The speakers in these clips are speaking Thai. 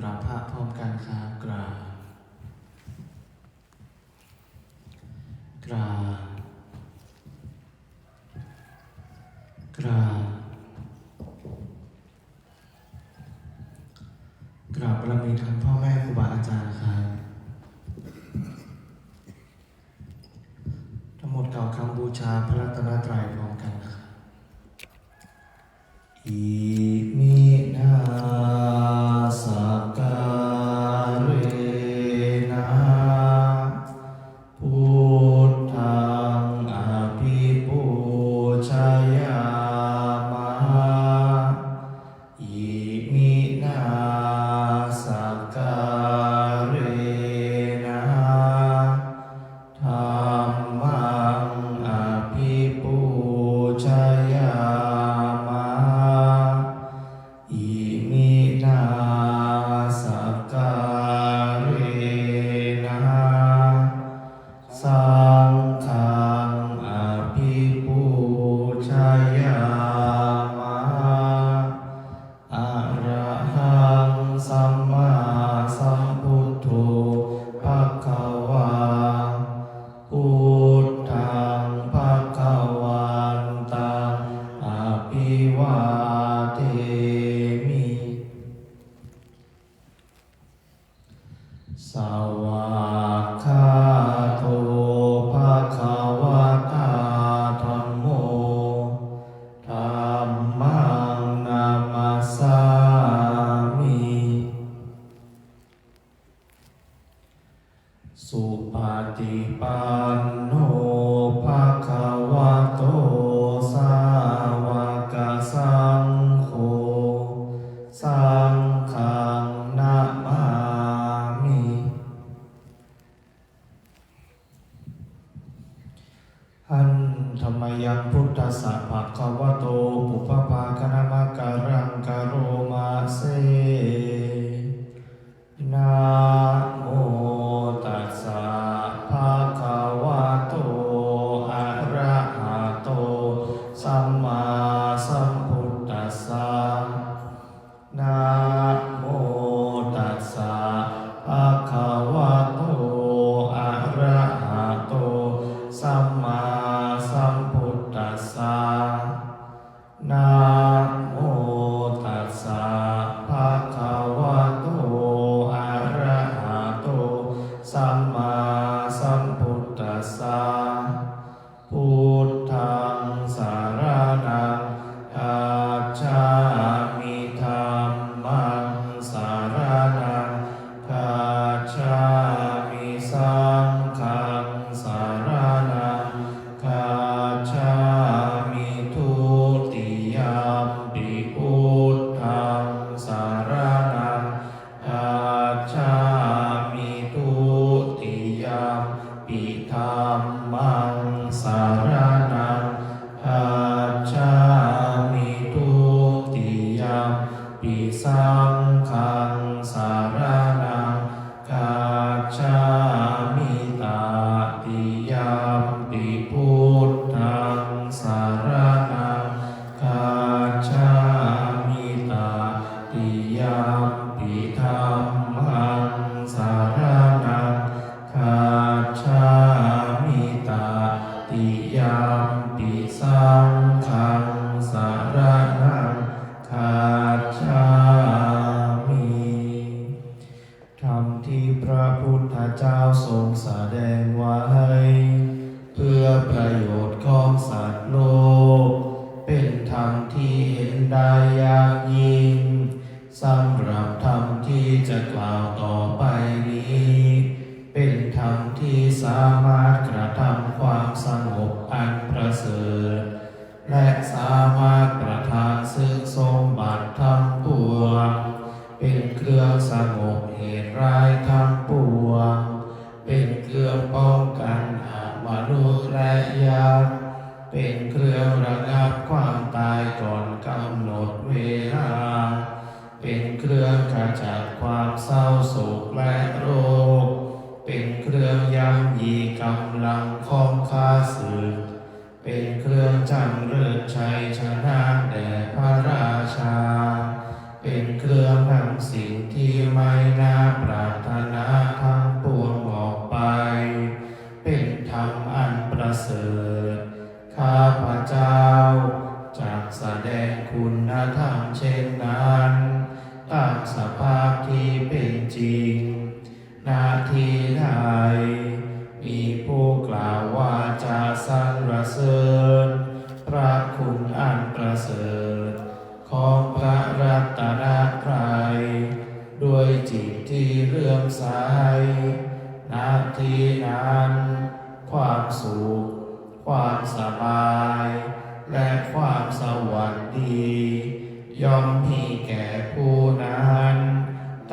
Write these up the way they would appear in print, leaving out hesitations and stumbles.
ราบพระพร้อมกันครับกราบกราบกราบกราบบารมีธรรมพ่อแม่ครูบาอาจารย์ครับทั้งหมดกล่าวคำบูชาพระรัตนตรัยพร้อมกันนะครับอิมินาสการะพุทธังอภิปูชยามะอิมินาสการะธัมมังอภิปูชยามะอิมินาสการะสังฆังอภิปูชยามะอะระหังสัมมาสัมพุทโธภคะวาพุทธังภคะวันตังอภิวาเทมิสวากขาโตภคะวะตาธัมโมธัมมังนามัสสามิสุปฏิปันโนภะคะวะโตสาวกสังโฆสังฆังนะมามิหันธรรมยังพุทธัสสะภะคะวะโตปุพพาคณมะการังกโรมาเสนะโมตัสสะภะคะวะโตอะระหะโตสัมมาสัมพุทธัสสะนะโมตัสสะภะคะวะโตอะระหะโตสัมมาสัมพุทธัสสะนะโมตัสสะภะคะวะโตอะระหะโตสัมมาสัมพุทธัสสะพุทธังสารนังคัจฉามิธัมมังสารนังคัจฉามิสังฆังสารนังคัจฉามิทุติยมปิพุทธังสารนังคัจฉามิทุติยมปิธัมมังสารนังคัจฉามิทุติยมปิสังฆังสารนังคัจฉามิตติยมปิพุทธังสารนังคัจฉามิตติยมปิธัมมังสารนังคัจฉามิตติยมปิสังฆังสารนังคัจฉามิธรรมที่พระพุทธเจ้าทรงแสดงไว้เพื่อประโยชน์ของสัตว์โลกเป็นธรรมที่เห็นได้ยากยิ่งสำหรับธรรมที่จะกล่าวต่อไปนี้เป็นธรรมที่สามารถกระทำความสงบอันประเสริฐและสามารถประทานซึ่งสมบัติทั้งปวงเป็นเครื่องสงบเหตุร้ายทั้งปวงเป็นเครื่องป้องกันมนุษย์และยักษ์เป็นเครื่องระงับความตายก่อนกำหนดเวลาเป็นเครื่องขจัดความเศร้าโศกและโรคเป็นเครื่องยั้งยีกำลังของข้าศึกเป็นเครื่องจำเริญชัยชนะแด่พระราชาเป็นเครื่องนำสิ่งที่ไม่ พเจ้าจักแสดงคุณธรรมเช่นนั้นตามสภาพที่เป็นจริงนาทีใดมีผู้กล่าวว่าจะสรรเสริญพระคุณอันประเสริฐของพระรัตนตรัยด้วยจิตที่เลื่อมใสนาทีนั้นความสุขความสบายและความสวัสดีย่อมมีแก่ผู้นั้น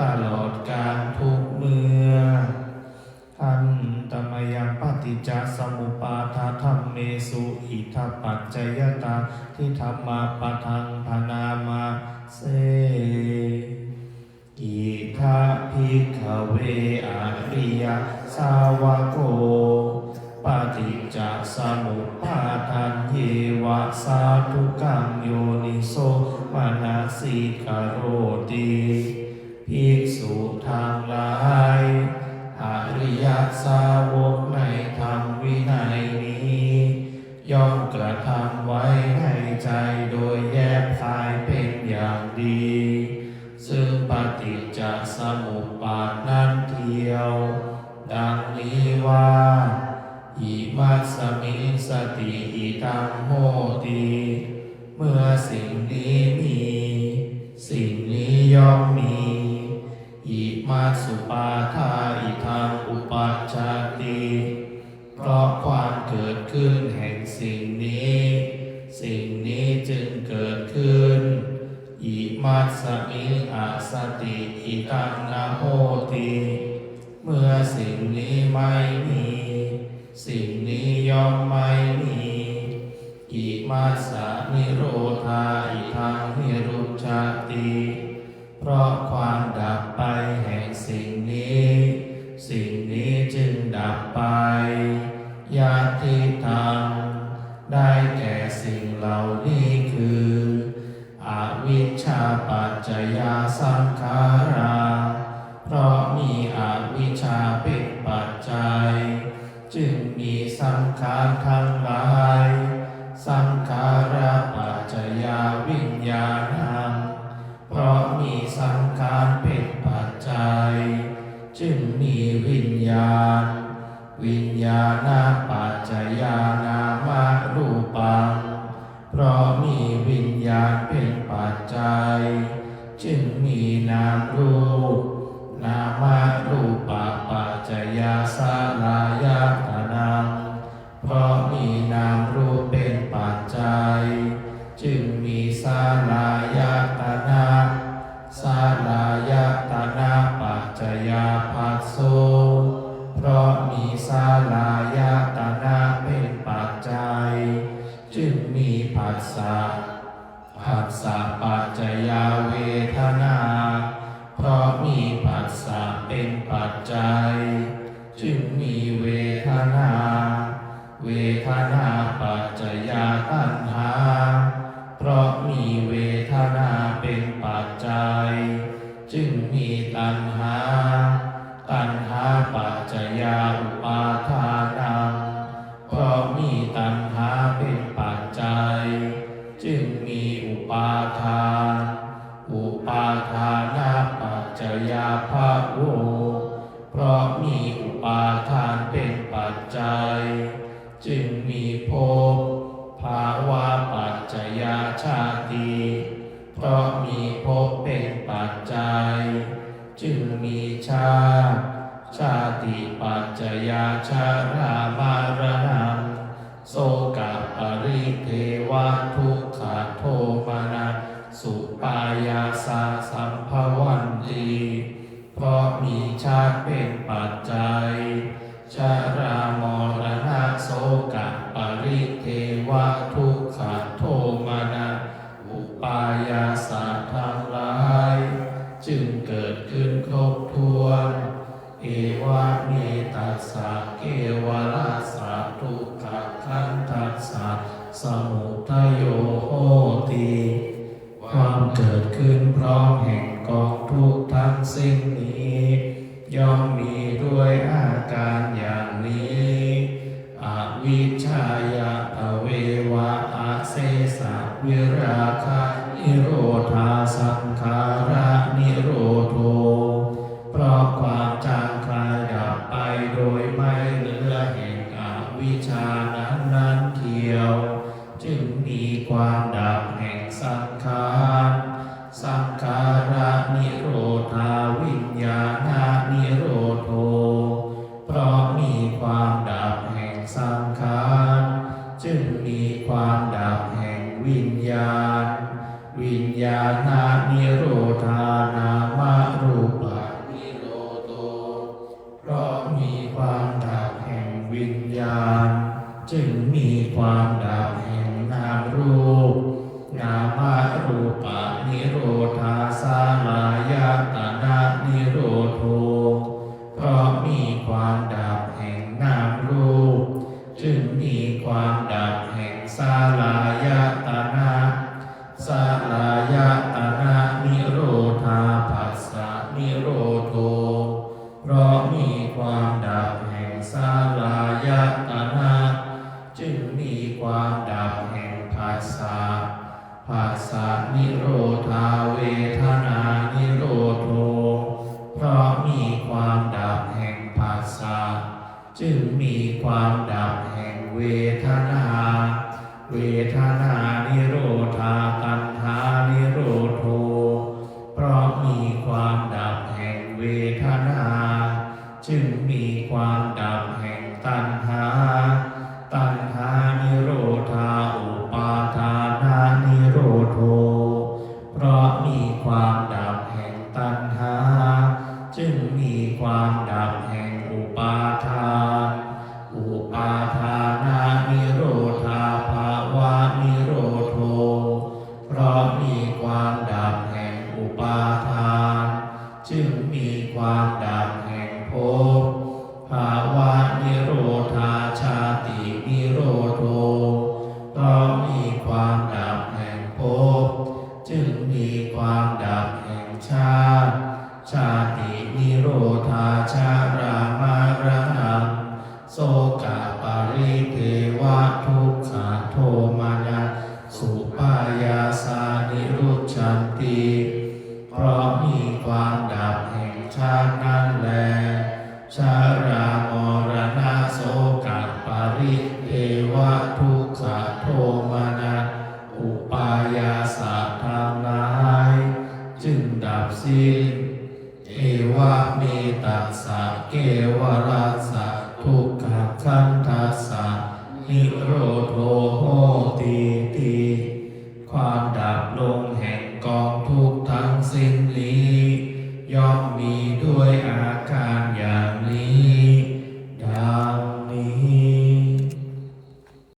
ตลอดกาลทุกเมื่อทันตมยังปฏิจจสมุปบาทธัมเมสุอิทัปปัจจยตาทิธัมมาปะทังพนามาเสอิทัพพิกขเวอริยสาวโกปฏิจจสมุปบาทันเยวะสาธุกังโยนิโสมนสิกโรติภิกษุทั้งหลายอริยสาวกในธรรมวินัยนี้ย่อมกระทำไว้ในใจโดยแยบคายเป็นอย่างดีซึ่งปฏิจจสมุปบาทนั้นเทียวดังนี้ว่าอิมัสสมิสติอิตังโหติเมื่อสิ่งนี้มีสิ่งนี้ย่อมมีอิมัสสุปาทาอิทังอุปัชฌาติเพราะความเกิดขึ้นแห่งสิ่งนี้สิ่งนี้จึงเกิดขึ้นอิมัสสมิอาสติอิตังนะโหติเมื่อสิ่งนี้ไม่มีสิ่งนี้ย่อมไม่มีอิมัสสนิโรธาอิทังนิรุจจติเพราะความดับไปแห่งสิ่งนี้สิ่งนี้จึงดับไปญาติทังได้แก่สิ่งเหล่านี้คืออวิชชาปัจจยาสังขาราเพราะมีอวิชชาเป็นปัจจัยจึงมีสังขารทั้งหลายสังขาราปัจจยาวิญญาณังเพราะมีสังขารเป็นปัจจัยจึงมีวิญญาณวิญญาณปัจจยานามรูปังเพราะมีวิญญาณเป็นปัจจัยจึงมีนามรูปนามรูปปัจจยาสลายตนังเพราะมีนามรูปเป็นปัจจัยจึงมีสลายตนะสลายตนะปัจจยาภัสโสเพราะมีสลายตนะเป็นปัจจัยจึงมีผัสสะผัสสะปัจจยาเวทนาเพราะมีผัสสะเป็นปัจจัยจึงมีเวทนาเวทนาปัจจยาตัณหาเพราะมีเวทนาเป็นปัจจัยจึงมีตัณหาตัณหาปัจจยาอุปาทานังเพราะมีตัณหาเป็นปัจจัยจึงมีอุปาทานอุปาทานาปัจจยาภโวเพราะมีอุปาทานเป็นปัจจัยจึงมีภพภาวะปัจจยาชาติเพราะมีภพเป็นปัจจัยจึงมีชาติชาติปัจจยาชรามรณะโสกปริเทวทุกขโทมนัสสุปายาสาสัมภวันติเพราะมีชาติเป็นปัจจัยชรามรณะโสกปริเทวทุกขโทมนัสอุปายาสาทั้งหลายจึงเกิดขึ้นครบถ้วนเอวะเมตัสสะเกวราสะทุกขขันธัสสะสมุทัยโยโหติความเกิดขึ้นพร้อมแห่งกองทุกข์ทั้งสิ้นนี้ย่อมมีด้วยอาการอย่างนี้อวิชชายะภเววา เสสะวิราคะนิโรธาสังขาระนิโรโธเพราะความจางคลายดับไปโดยไม่เหลือแห่งอวิชชานั้นเทียวจึงมีความดับแห่งสังขารสังขาระนิโรธาวิญญาณนิโรโธเพราะมีความดับแห่งสังขารจึงมีความดับแห่งวิญญาณวิญญาณนิโรธานามรูปะนิโรโธเพราะมีความดับแห่งวิญญาณจึงมีความดับแห่งนามรูปนามรูปะนิโรธาสลายตนะนิโรโธเพราะมีความดับแห่งนามรูปจึงมีความดับแห่งสลายตนะสลายตนะนิโรธาปัสสะนิโรโธเพราะมีความดับแห่งสลายตนะจึงมีความดับแห่งปัสสะปัสสะนิโรธาเวทนานิโรโธเพราะมีความดับแห่งปัสสะจึงมีความดับแห่งเวทนาเวทนานิโรธาตัณหานิโรโธเพราะมีความดับแห่งเวทนาจึงมีความดับแห่งตัณหาตัณหานิโรธาอุปาทานานิโรโธเพราะมีความดับแห่งตัณหาจึงมีความดับแห่งอุปาทานอุปาทานานิโรธาภาวะนิโรโธเพราะมีความดับแห่งอุปาทานจึงมีความดับแห่งภพภาวะนิโรธาชาตินิโรโธเพราะมีความดับแห่งภพจึงมีความดับแห่งชาติชาตินิโรธาชารามารณะโสกะปริเทวะทุกขโทมนัสสุปายาสานิรุชชันติเพราะมีความดับแห่งชาตินั้นแลชารามรณะโสกะปริเทวะทุกขโทมนัสอุปายาสะทั้งหลายจึงดับสิ้นเอวะเมตัสสะเกวรัสสะทุกขขันธัสสะนิโรโธ